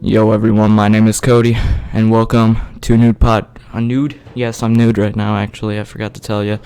Yo everyone, my name is Cody, and welcome to a nude? Yes, I'm nude right now, actually, I forgot to tell you.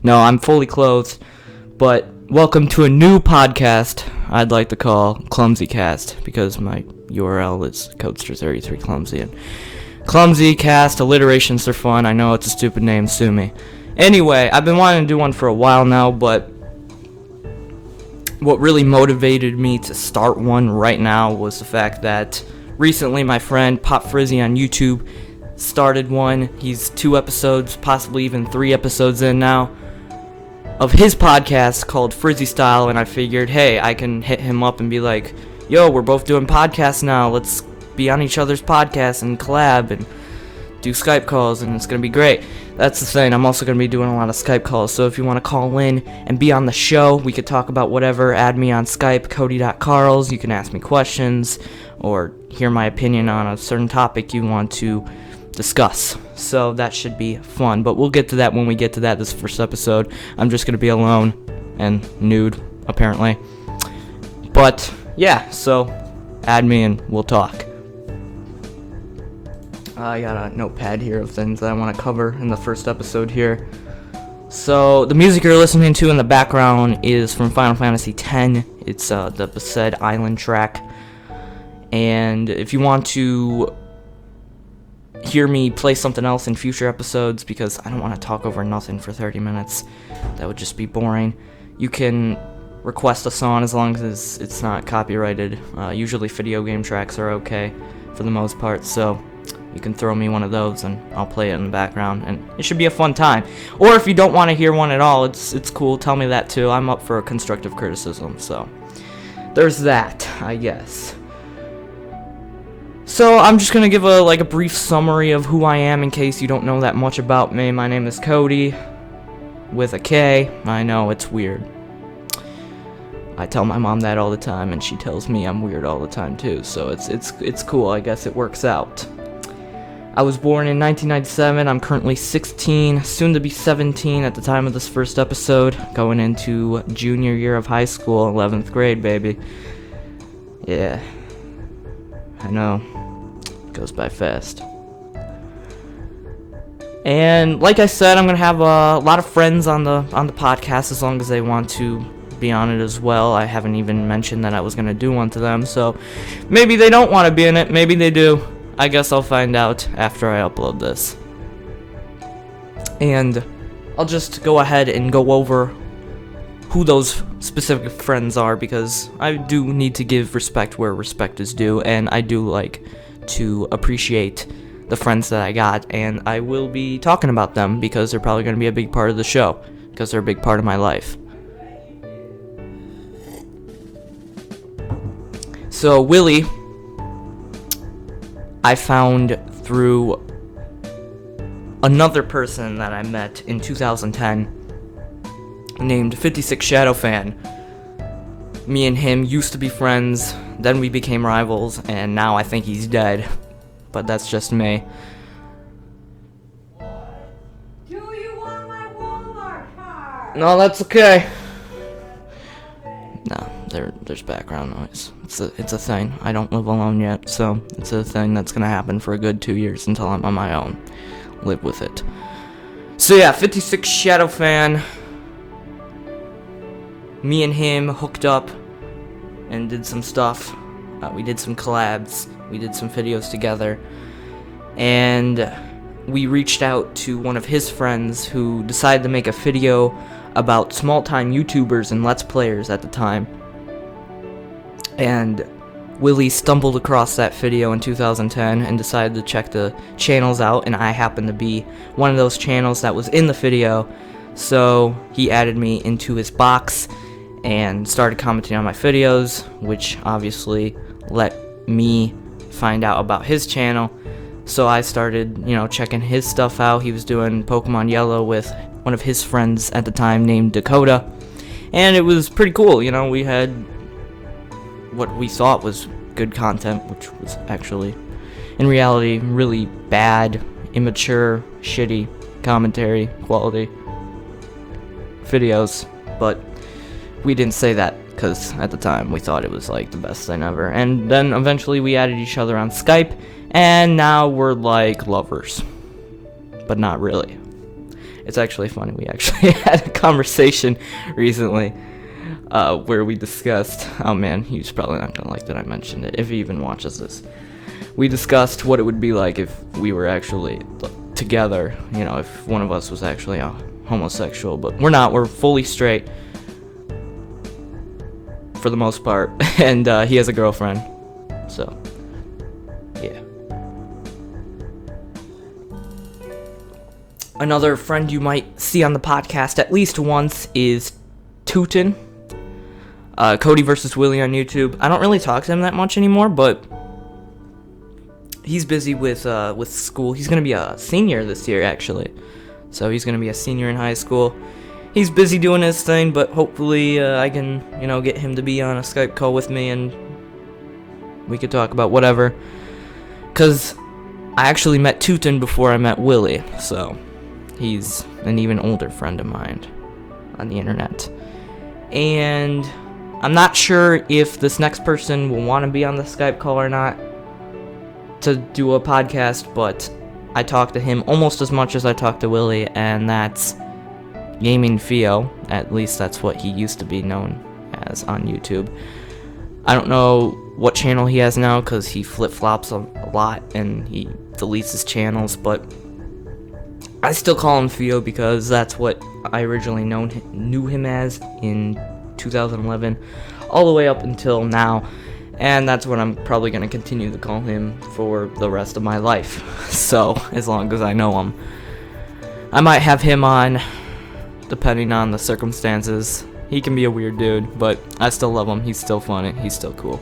No, I'm fully clothed, but welcome to a new podcast I'd like to call Clumsy Cast, because my URL is Codester33 Clumsy, and Clumsy Cast, alliterations are fun, I know it's a stupid name, sue me. Anyway, I've been wanting to do one for a while now, but what really motivated me to start one right now was the fact that recently my friend Pop Frizzy on YouTube started one. He's 2 episodes, possibly even 3 episodes in now, of his podcast called Frizzy Style, and I figured, hey, I can hit him up and be like, yo, we're both doing podcasts now, let's be on each other's podcasts and collab and do Skype calls, and it's going to be great. That's the thing, I'm also going to be doing a lot of Skype calls, so if you want to call in and be on the show, we could talk about whatever. Add me on Skype, kody.karls, you can ask me questions, or hear my opinion on a certain topic you want to discuss. So that should be fun, but we'll get to that when we get to that. This first episode, I'm just going to be alone and nude, apparently. But, yeah, so add me and we'll talk. I got a notepad here of things that I want to cover in the first episode here. So, the music you're listening to in the background is from Final Fantasy X. It's the Besaid Island track. And if you want to hear me play something else in future episodes, because I don't want to talk over nothing for 30 minutes, that would just be boring, you can request a song as long as it's not copyrighted. Usually video game tracks are okay for the most part, so you can throw me one of those and I'll play it in the background, and it should be a fun time. Or if you don't want to hear one at all, it's cool, tell me that too. I'm up for constructive criticism, so there's that, I guess. So I'm just gonna give a brief summary of who I am in case you don't know that much about me. My name is Cody, with a K. I know, it's weird. I tell my mom that all the time, and she tells me I'm weird all the time too, so it's cool, I guess it works out. I was born in 1997, I'm currently 16, soon to be 17 at the time of this first episode, going into junior year of high school, 11th grade, baby. Yeah, I know, it goes by fast. And like I said, I'm going to have a lot of friends on the podcast as long as they want to be on it as well. I haven't even mentioned that I was going to do one to them, so maybe they don't want to be in it, maybe they do. I guess I'll find out after I upload this. And I'll just go ahead and go over who those specific friends are, because I do need to give respect where respect is due, and I do like to appreciate the friends that I got, and I will be talking about them because they're probably going to be a big part of the show, because they're a big part of my life. So Willie, I found through another person that I met in 2010 named 56 Shadow Fan. Me and him used to be friends, then we became rivals, and now I think he's dead. But that's just me. Do you want my Walmart card? No, that's okay. No, there's background noise. It's a thing. I don't live alone yet, so it's a thing that's gonna happen for a good 2 years until I'm on my own. Live with it. So yeah, 56 Shadow Fan. Me and him hooked up and did some stuff. We did some collabs. We did some videos together. And we reached out to one of his friends who decided to make a video about small-time YouTubers and Let's Players at the time. And Willie stumbled across that video in 2010 and decided to check the channels out, and I happened to be one of those channels that was in the video, so he added me into his box and started commenting on my videos, which obviously let me find out about his channel. So I started, checking his stuff out. He was doing Pokemon Yellow with one of his friends at the time named Dakota, and it was pretty cool. We had what we thought was good content, which was actually, in reality, really bad, immature, shitty commentary quality videos, but we didn't say that because at the time we thought it was like the best thing ever. And then eventually we added each other on Skype, and now we're like lovers, but not really. It's actually funny, we actually had a conversation recently where we discussed, oh man, he's probably not gonna like that I mentioned it, if he even watches this. We discussed what it would be like if we were actually together, you know, if one of us was actually a homosexual, but we're not, we're fully straight for the most part, and he has a girlfriend, so yeah. Another friend you might see on the podcast at least once is Tootin. Kody versus Willie on YouTube. I don't really talk to him that much anymore, but he's busy with school. He's gonna be a senior this year, actually. So he's gonna be a senior in high school. He's busy doing his thing, but hopefully I can, you know, get him to be on a Skype call with me and we could talk about whatever. Cause I actually met Tootin before I met Willie, so he's an even older friend of mine on the internet. And I'm not sure if this next person will want to be on the Skype call or not to do a podcast, but I talk to him almost as much as I talk to Willie, and that's Gaming Theo. At least that's what he used to be known as on YouTube. I don't know what channel he has now because he flip-flops a lot and he deletes his channels, but I still call him Theo because that's what I originally knew him as in 2011 all the way up until now, and that's what I'm probably going to continue to call him for the rest of my life. So as long as I know him, I might have him on depending on the circumstances. He can be a weird dude, but I still love him. He's still funny. He's still cool.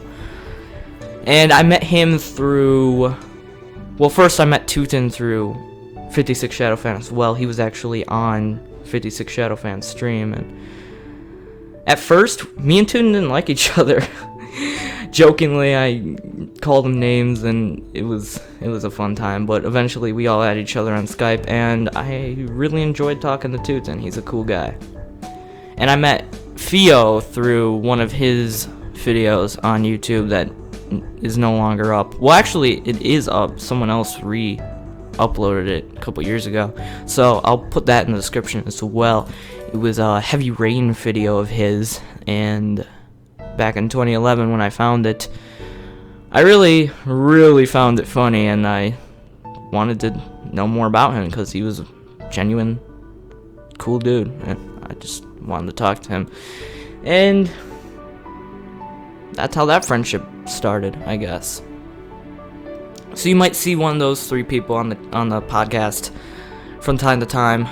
And I met him through, well, first I met Tootin through 56 Shadowfan as well. He was actually on 56 Shadowfan's stream, and at first, me and Tootin didn't like each other. Jokingly, I called him names, and it was a fun time, but eventually we all had each other on Skype, and I really enjoyed talking to Tootin. He's a cool guy. And I met Theo through one of his videos on YouTube that is no longer up. Well, actually, it is up. Someone else uploaded it a couple years ago, so I'll put that in the description as well. It was a heavy rain video of his, and back in 2011 when I found it, I really found it funny, and I wanted to know more about him because he was a genuine cool dude, and I just wanted to talk to him, and that's how that friendship started, I guess. So you might see one of those three people on the podcast from time to time,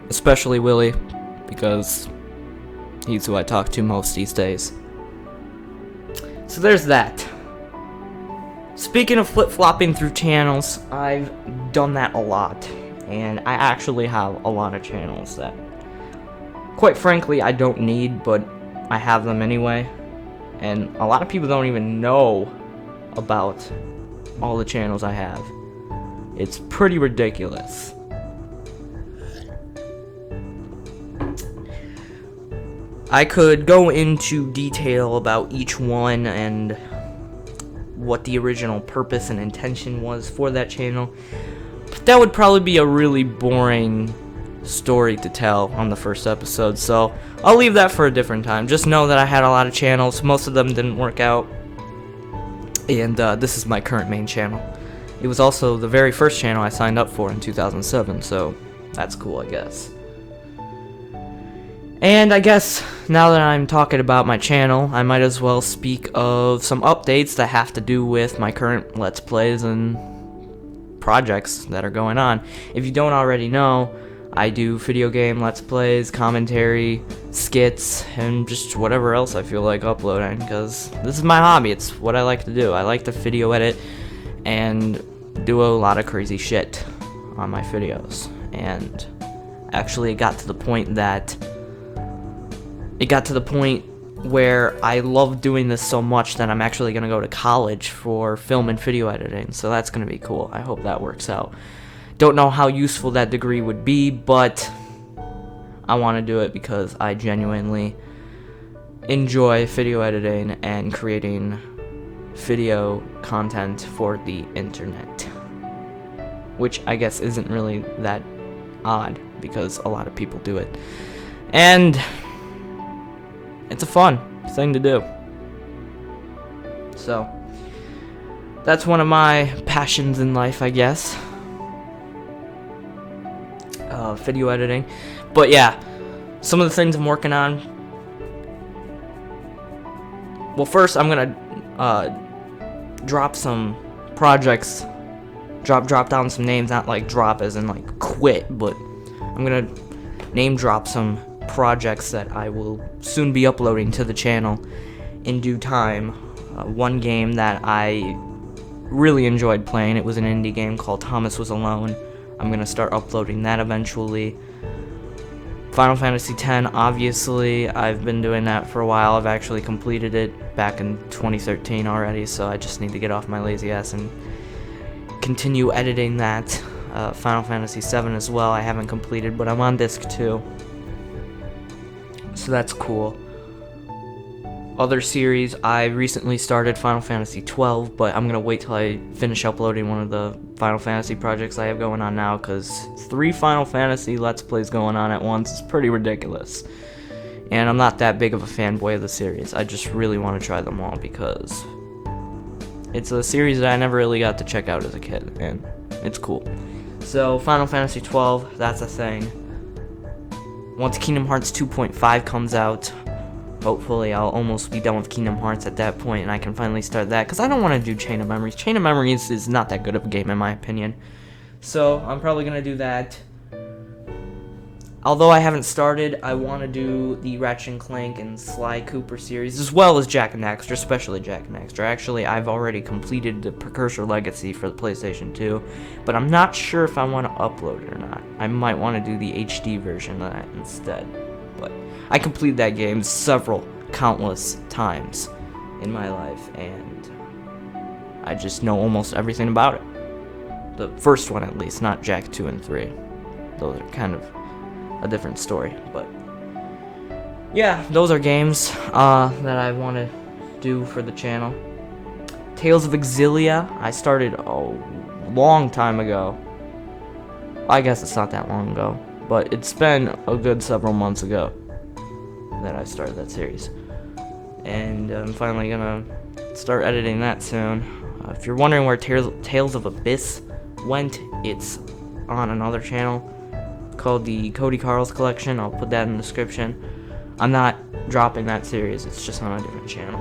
especially Willie, because he's who I talk to most these days. So there's that. Speaking of flip-flopping through channels, I've done that a lot, and I actually have a lot of channels that, quite frankly, I don't need, but I have them anyway, and a lot of people don't even know about all the channels I have. It's pretty ridiculous. I could go into detail about each one and what the original purpose and intention was for that channel, but that would probably be a really boring story to tell on the first episode, so I'll leave that for a different time. Just know that I had a lot of channels. Most of them didn't work out, and this is my current main channel. It was also the very first channel I signed up for in 2007, so that's cool, I guess. And I guess now that I'm talking about my channel, I might as well speak of some updates that have to do with my current Let's Plays and projects that are going on. If you don't already know, I do video game Let's Plays, commentary, skits, and just whatever else I feel like uploading, because this is my hobby. It's what I like to do. I like to video edit and do a lot of crazy shit on my videos. And actually it got to the point where I love doing this so much that I'm actually going to go to college for film and video editing, so that's going to be cool. I hope that works out. Don't know how useful that degree would be, but I want to do it because I genuinely enjoy video editing and creating video content for the internet, which I guess isn't really that odd because a lot of people do it, and it's a fun thing to do. So that's one of my passions in life, I guess, video editing. But yeah, some of the things I'm working on. Well, first I'm gonna drop some projects, drop down some names, not like drop as in like quit, but I'm gonna name drop some projects that I will soon be uploading to the channel in due time. One game that I really enjoyed playing, it was an indie game called Thomas Was Alone. I'm gonna start uploading that eventually. Final Fantasy X, obviously, I've been doing that for a while. I've actually completed it back in 2013 already, so I just need to get off my lazy ass and continue editing that. Final Fantasy VII as well, I haven't completed, but I'm on disc 2, so that's cool. Other series, I recently started Final Fantasy XII, but I'm gonna wait till I finish uploading one of the Final Fantasy projects I have going on now, because 3 Final Fantasy Let's Plays going on at once is pretty ridiculous. And I'm not that big of a fanboy of the series. I just really want to try them all because it's a series that I never really got to check out as a kid, and it's cool. So Final Fantasy XII, that's a thing. Once Kingdom Hearts 2.5 comes out, hopefully I'll almost be done with Kingdom Hearts at that point, and I can finally start that, because I don't want to do Chain of Memories. Chain of Memories is not that good of a game in my opinion. So I'm probably going to do that. Although I haven't started, I want to do the Ratchet & Clank and Sly Cooper series, as well as Jak and Daxter, especially Jak and Daxter. Actually, I've already completed the Precursor Legacy for the PlayStation 2, but I'm not sure if I want to upload it or not. I might want to do the HD version of that instead. But I completed that game countless times in my life, and I just know almost everything about it. The first one, at least, not Jak 2 and 3. Those are kind of a different story, but yeah, those are games that I want to do for the channel. Tales of Exilia, I started a long time ago. I guess it's not that long ago, but it's been a good several months ago that I started that series, and I'm finally gonna start editing that soon. If you're wondering where Tales of Abyss went, it's on another channel called the Kody.karls collection. I'll put that in the description. I'm not dropping that series, it's just on a different channel.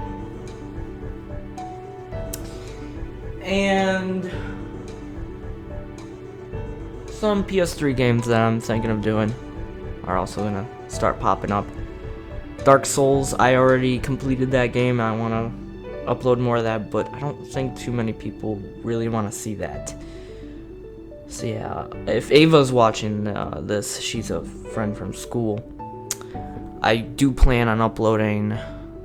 And some PS3 games that I'm thinking of doing are also gonna start popping up. Dark Souls, I already completed that game. I want to upload more of that, but I don't think too many people really want to see that. So yeah, if Ava's watching this, she's a friend from school. I do plan on uploading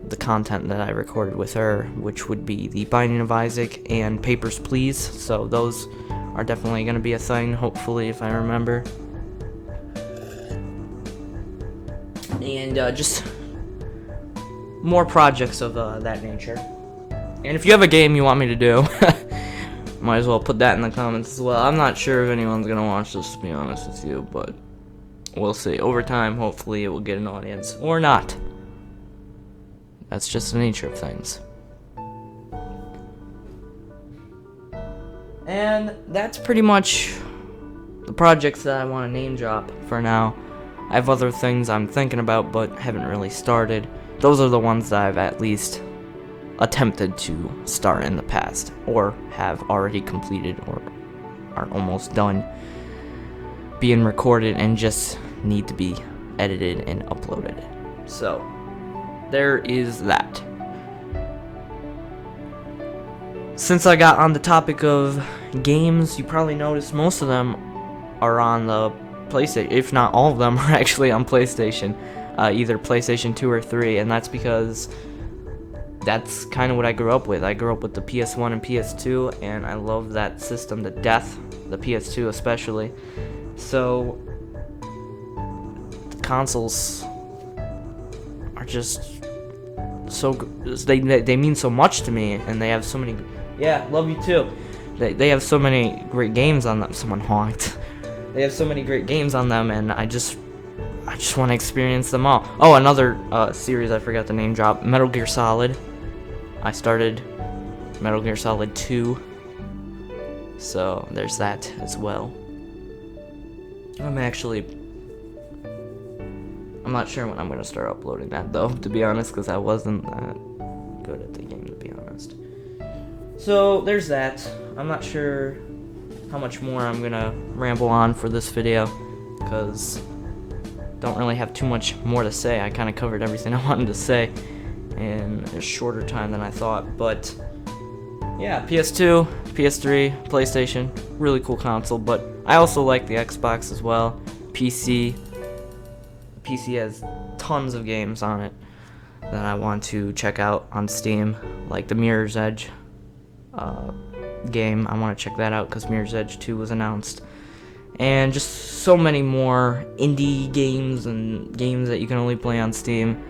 the content that I recorded with her, which would be the Binding of Isaac and Papers, Please. So those are definitely going to be a thing, hopefully, if I remember. And just more projects of that nature. And if you have a game you want me to do, might as well put that in the comments as well. I'm not sure if anyone's gonna watch this, to be honest with you, but we'll see. Over time, hopefully it will get an audience, or not. That's just the nature of things. And that's pretty much the projects that I want to name drop for now. I have other things I'm thinking about, but haven't really started. Those are the ones that I've at least attempted to start in the past, or have already completed, or are almost done being recorded and just need to be edited and uploaded. So there is that. Since I got on the topic of games, you probably noticed most of them are on the PlayStation. If not all of them are actually on PlayStation, either PlayStation 2 or 3, and that's because that's kind of what I grew up with. I grew up with the PS1 and PS2, and I love that system to death, the PS2 especially. So the consoles are just they mean so much to me, and they have so many. Yeah, love you too. They have so many great games on them. Someone honked. They have so many great games on them, and I just want to experience them all. Oh, another series I forgot the name drop. Metal Gear Solid. I started Metal Gear Solid 2. So there's that as well. I'm not sure when I'm going to start uploading that though, to be honest, because I wasn't that good at the game, to be honest. So there's that. I'm not sure how much more I'm going to ramble on for this video, because don't really have too much more to say. I kind of covered everything I wanted to say in a shorter time than I thought. But yeah, PS2, PS3, PlayStation, really cool console. But I also like the Xbox as well. PC has tons of games on it that I want to check out on Steam, like the Mirror's Edge game. I want to check that out because Mirror's Edge 2 was announced. And just so many more indie games and games that you can only play on Steam.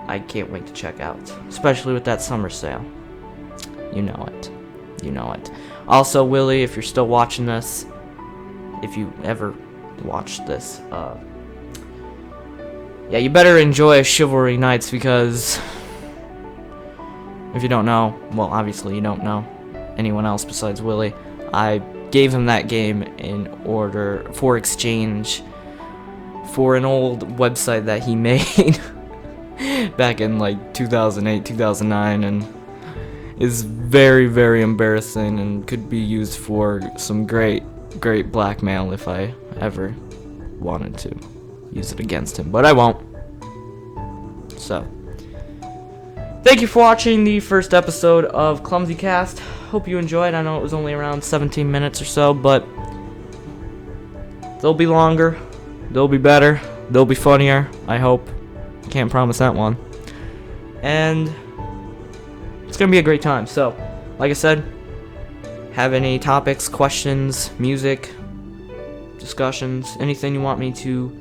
I can't wait to check out, especially with that summer sale. You know it. You know it. Also, Willie, if you're still watching this, if you ever watched this, yeah, you better enjoy Chivalry Nights, because if you don't know, well, obviously you don't know anyone else besides Willie, I gave him that game in order for exchange for an old website that he made back in like 2008, 2009, and is very, very embarrassing and could be used for some great blackmail if I ever wanted to use it against him, but I won't. So, thank you for watching the first episode of Clumsy Cast. Hope you enjoyed. I know it was only around 17 minutes or so, but they'll be longer, they'll be better, they'll be funnier, I hope. Can't promise that one. And it's gonna be a great time. So, like I said, have any topics, questions, music, discussions, anything you want me to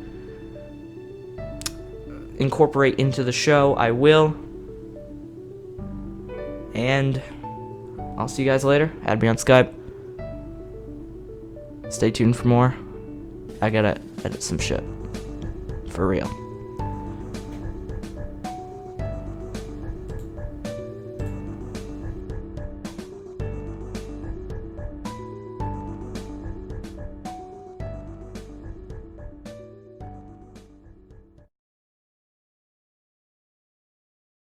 incorporate into the show, I will. And I'll see you guys later. Add me on Skype. Stay tuned for more. I gotta edit some shit. For real.